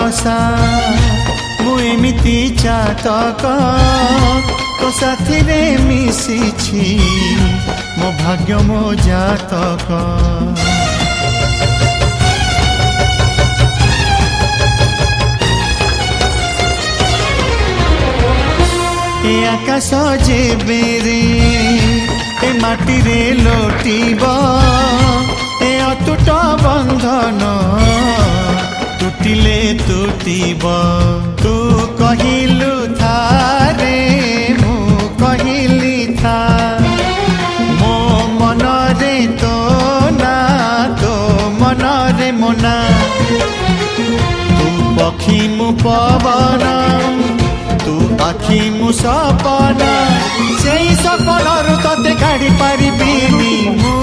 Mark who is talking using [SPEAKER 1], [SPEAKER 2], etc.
[SPEAKER 1] भरोसा मु एमिति चातक तो साथी रे मिशिछि मो भाग्य मो जातक ए आकाश जेबे रे ए माटी रे लोटिब ए अतुट बंधन टूटिले टूटिब तू कहिलु था रे मु कहिली था मो मन रे तो ना तो मन रे मोना तू पक्षी मु पवन तू आखि मु सपना से सपन तते काढ़ी पारिबिनी मु